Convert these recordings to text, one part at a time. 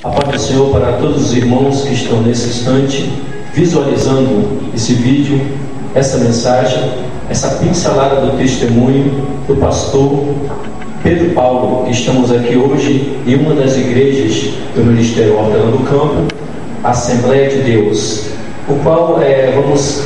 A paz do Senhor para todos os irmãos que estão nesse instante visualizando esse vídeo, essa mensagem, essa pincelada do testemunho do pastor Pedro Paulo, que estamos aqui hoje em uma das igrejas do Ministério Hortelã do Campo, Assembleia de Deus, o qual vamos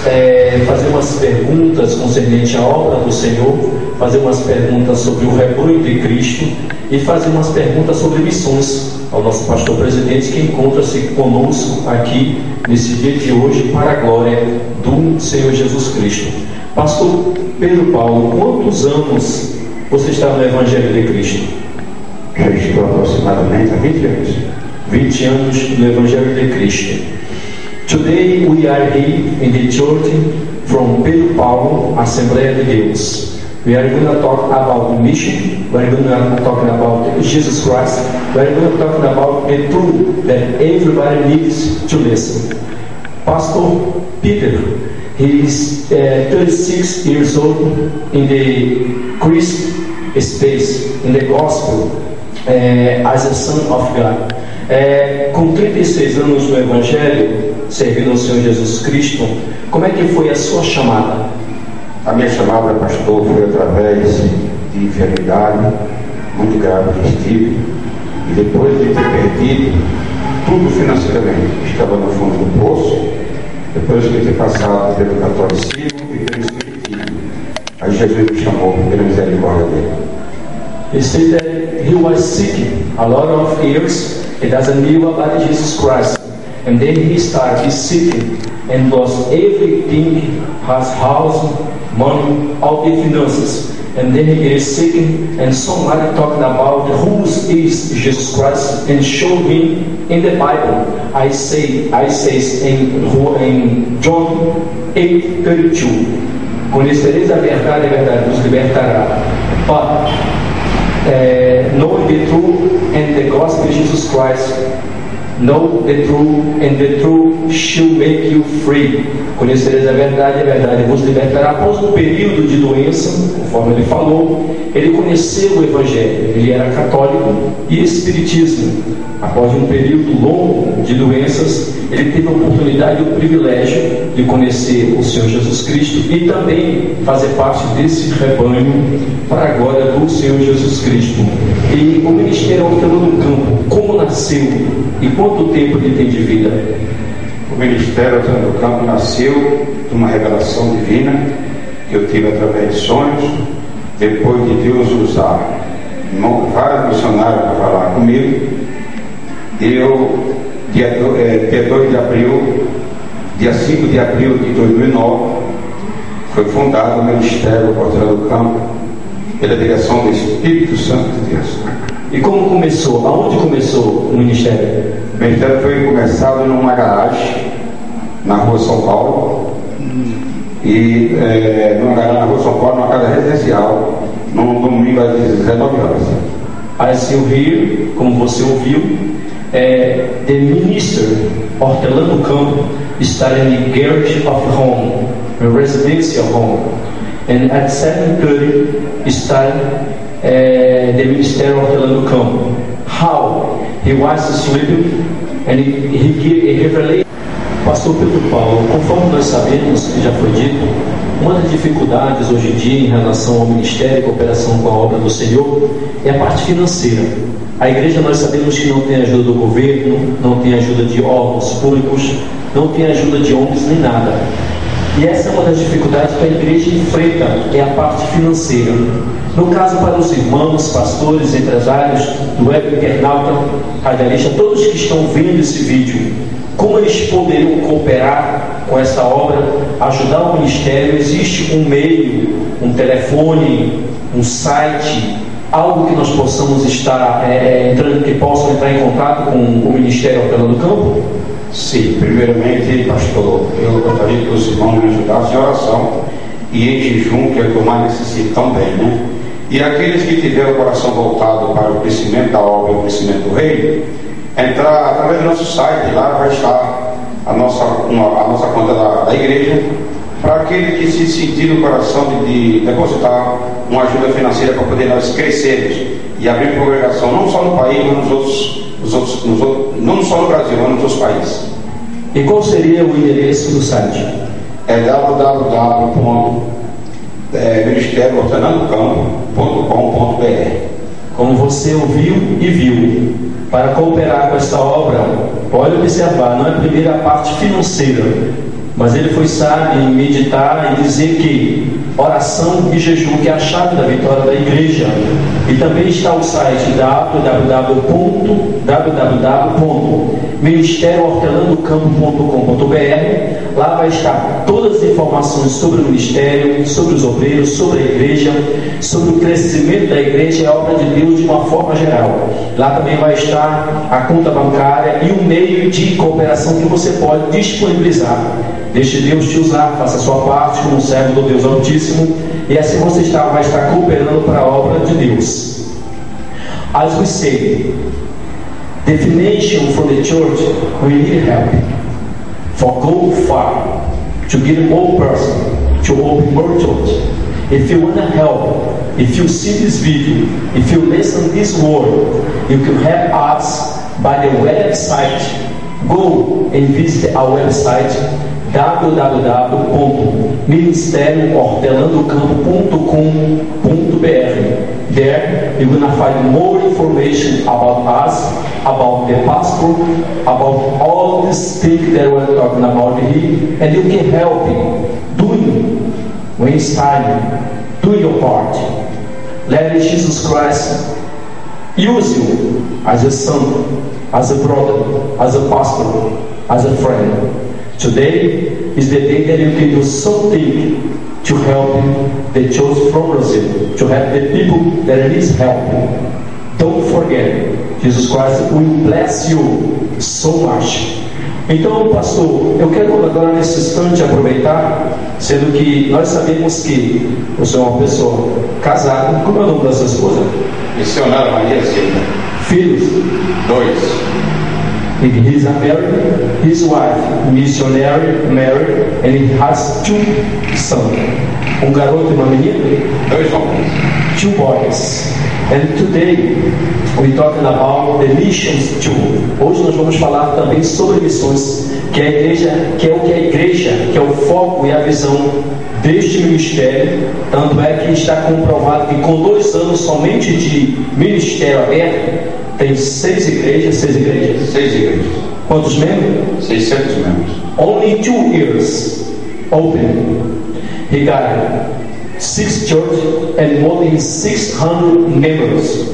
fazer umas perguntas concernente à obra do Senhor, fazer umas perguntas sobre o rebanho de Cristo e fazer umas perguntas sobre missões ao nosso pastor presidente, que encontra-se conosco aqui nesse dia de hoje para a glória do Senhor Jesus Cristo. Pastor Pedro Paulo, quantos anos você está no Evangelho de Cristo? Já estou aproximadamente há 20 anos. 20 anos no Evangelho de Cristo. Today we are here in the church from Pedro Paulo, Assembleia de Deus. We are going to talk about mission. We are going to talk about Jesus Christ. We are going to talk about the truth that everybody needs to listen. Pastor Peter, he is 36 years old in the Christ space, in the gospel, as a son of God. Com 36 anos no Evangelho, servindo ao Senhor Jesus Cristo, como é que foi a sua chamada? A minha chamada, pastor, foi através de enfermidade muito grave que estive, e depois de ter perdido tudo financeiramente, estava no fundo do poço, depois de ter passado pelo catolicismo e pelo espiritismo, aí Jesus me chamou pela misericórdia dele. He said that he was sick a lot of years. He doesn't know about Jesus Christ, and then he started sick and lost everything, his house, money, all the finances. And then he gets sick, and somebody talking about who is Jesus Christ and show him in the Bible. I say in John 8:32, conhecereis a verdade vos libertará. But knowing the truth and the gospel of Jesus Christ, know the truth and the truth shall make you free. Conhecereis a verdade vos libertará. Após um período de doença, conforme ele falou, ele conheceu o Evangelho. Ele era católico e espiritismo. Após um período longo de doenças, ele teve a oportunidade e o privilégio de conhecer o Senhor Jesus Cristo e também fazer parte desse rebanho para a glória do Senhor Jesus Cristo. E o Ministério Hortelã do Campo, como nasceu e quanto tempo ele tem de vida? O Ministério Hortelã do Campo nasceu de uma revelação divina que eu tive através de sonhos, depois de Deus usar vários missionários para falar comigo. Dia 2 de abril, dia 5 de abril de 2009, foi fundado o Ministério Hortelã do Campo pela direção do Espírito Santo de Deus. E como começou? Aonde começou o Ministério? O Ministério foi começado numa garagem na rua São Paulo, e numa garagem na rua São Paulo, numa casa residencial, num domingo às 19 horas. As you hear, como você ouviu, the minister Hortelã do Campo started in the garage of home, a residential home, and at 7:30 started the minister Hortelã do Campo. How he was sleeping and he gave a revelation. Pastor Pedro Paulo, conforme nós sabemos, que já foi dito, uma das dificuldades hoje em dia em relação ao ministério e cooperação com a obra do Senhor é a parte financeira. A igreja, nós sabemos que não tem ajuda do governo, não tem ajuda de órgãos públicos, não tem ajuda de ONGs nem nada. E essa é uma das dificuldades que a igreja enfrenta, é a parte financeira. No caso, para os irmãos, pastores, empresários, do web internauta, radialista, todos que estão vendo esse vídeo, como eles poderiam cooperar com essa obra, ajudar o ministério? Existe um meio, um telefone, um site, algo que nós possamos estar que possam entrar em contato com o Ministério Hortelã do Campo? Sim, primeiramente, pastor, eu gostaria que os irmãos me ajudassem em oração e em jejum, que é o que eu mais necessito também, né? E aqueles que tiverem o coração voltado para o crescimento da obra e o crescimento do reino, entrar através do nosso site, lá vai estar a nossa conta da igreja, para aquele que se sentir no coração de depositar uma ajuda financeira para poder nós crescermos e abrir congregação não só no país, mas não só no Brasil, mas nos outros países. E qual seria o endereço do site? É www.ministériohortelandocampo.com.br. Como você ouviu e viu, para cooperar com esta obra, pode observar, não é a primeira parte financeira, mas ele foi sábio em meditar e dizer que oração e jejum que é a chave da vitória da igreja. E também está o site www.ministériohortelandocampo.com.br. Lá vai estar todas as informações sobre o ministério, sobre os obreiros, sobre a igreja, sobre o crescimento da igreja e a obra de Deus de uma forma geral. Lá também vai estar a conta bancária e o meio de cooperação que você pode disponibilizar. Deixe Deus te usar, faça a sua parte como servo do Deus Altíssimo, e assim você vai estar cooperando para a obra de Deus. As we say, definition for the church, we need help. For go far, to get more person, to open more church. If you want to help, if you see this video, if you listen this word, you can help us by the website. Go and visit our website www.ministériohortelandocampo.com.br. There you're going to find more information about us, about the pastor, about all these things that we're talking about here, and you can help him doing when it's time, do your part. Let Jesus Christ use you as a son, as a brother, as a pastor, as a friend. Today is the day that you can do something to help the church from Brazil, to help the people that needs help. Don't forget, Jesus Christ will bless you so much. Então, pastor, eu quero agora nesse instante aproveitar, sendo que nós sabemos que o senhor é uma pessoa casada. Como é o nome da sua esposa? Missionária Maria Silva. Filhos? 2. If he's a married, his wife, missionary, married, and he has 2 sons. Um garoto e uma menina? 2 homens. 2 boys. And today we're talking about the missions too. Hoje nós vamos falar também sobre missões, que a igreja, que é o que a igreja, que é o foco e a visão deste ministério. Tanto é que está comprovado que com 2 anos somente de ministério aberto, tem 6 igrejas. 6 igrejas. Quantos membros? 600 membros. Only 2 years open. He got 6 churches and more than 600 members.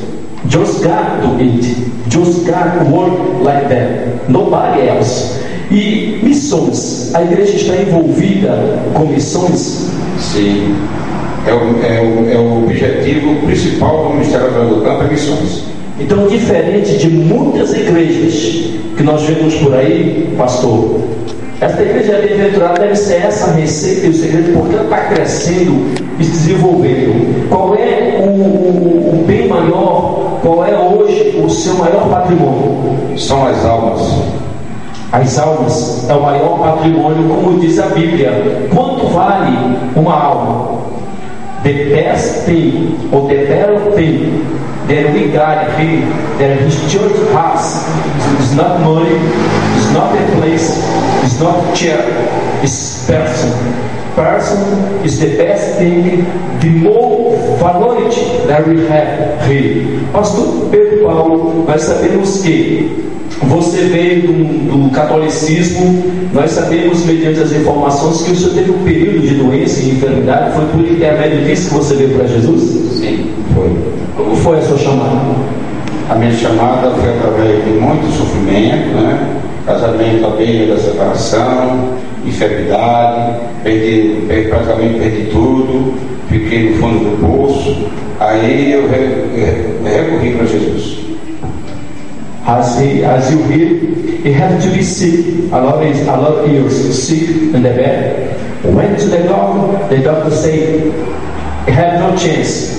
Just God do it. Just God work like that. Nobody else. E missões. A igreja está envolvida com missões? Sim. É o objetivo principal do Ministério do Campo, é missões. Então, diferente de muitas igrejas que nós vemos por aí, pastor, esta igreja bem-aventurada deve ser essa receita e o segredo, porque ela está crescendo e se desenvolvendo. Qual é o bem maior? Qual é hoje o seu maior patrimônio? São as almas. As almas é o maior patrimônio, como diz a Bíblia. Quanto vale uma alma? The best thing, or the better thing that we got here, that His church has, is not money, is not a place, is not chair, is person. Person is the best thing, the more valority that we have here. Pastor Pedro Paulo, nós sabemos que você veio do catolicismo. Nós sabemos, mediante as informações, que o senhor teve um período de doença e enfermidade. Foi por intermédio disso que você veio para Jesus? Sim, foi. Como foi a sua chamada? A minha chamada foi através de muito sofrimento, né? Casamento à beira da separação, enfermidade, praticamente perdi tudo, fiquei no fundo do poço. Aí eu recorri para Jesus. As you hear, he had to be sick a lot of years, sick in the bed. Went to the doctor said, he had no chance.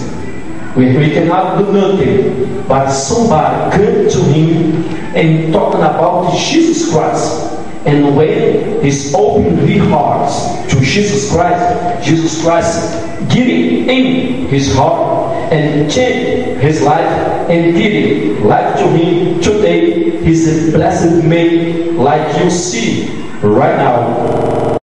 We cannot do nothing. But somebody came to him and talking about Jesus Christ. And when he's opened his heart to Jesus Christ getting in his heart and changed his life and giving life to him today, he's a blessed man like you see right now.